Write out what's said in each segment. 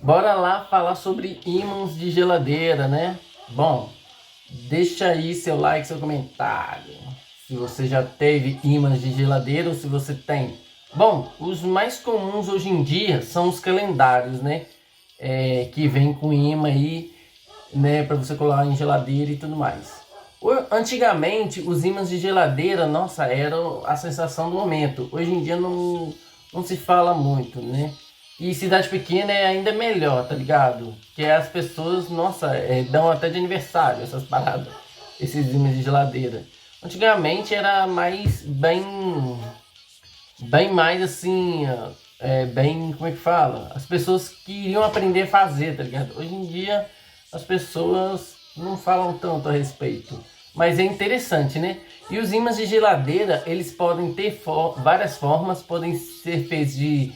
Bora lá falar sobre ímãs de geladeira, né? Bom, deixa aí seu like, seu comentário. Se você já teve ímãs de geladeira ou se você tem. Bom, os mais comuns hoje em dia são os calendários, né? Que vem com imã aí, né? Para você colar em geladeira e tudo mais. Antigamente, os ímãs de geladeira, nossa, eram a sensação do momento. Hoje em dia não se fala muito, né? E cidade pequena é ainda melhor, tá ligado? Que as pessoas, nossa, dão até de aniversário essas paradas, esses ímãs de geladeira. Antigamente era mais bem mais assim, bem, como é que fala? As pessoas queriam aprender a fazer, tá ligado? Hoje em dia as pessoas não falam tanto a respeito, mas é interessante, né? E os ímãs de geladeira, eles podem ter várias formas, podem ser feitos de,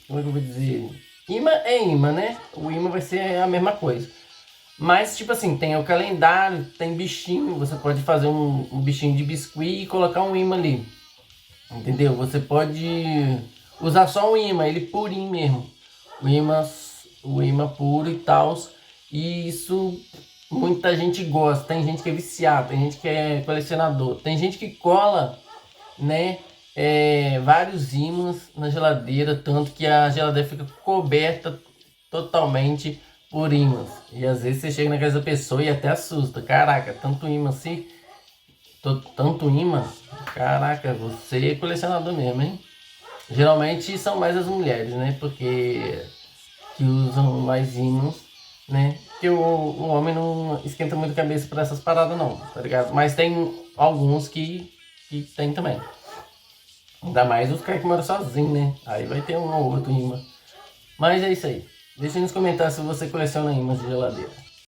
como é que eu vou dizer? Imã é imã, né? O imã vai ser a mesma coisa. Mas, tipo assim, tem o calendário, tem bichinho, você pode fazer um bichinho de biscuit e colocar um imã ali. Entendeu? Você pode usar só um imã, ele purinho mesmo. O imã, o imã puro e tal. E isso muita gente gosta. Tem gente que é viciado, tem gente que é colecionador. Tem gente que cola, né? Vários ímãs na geladeira, tanto que a geladeira fica coberta totalmente por ímãs. E às vezes você chega na casa da pessoa e até assusta. Caraca, tanto imã assim. Tanto imã? Caraca, você é colecionador mesmo, hein? Geralmente são mais as mulheres, né? Porque que usam mais ímãs, né? Porque o homem não esquenta muito a cabeça para essas paradas não, tá ligado? Mas tem alguns que tem também. Ainda mais os caras que moram sozinhos, né? Aí vai ter um ou outro imã. Mas é isso aí. Deixa nos comentários se você coleciona ímãs de geladeira.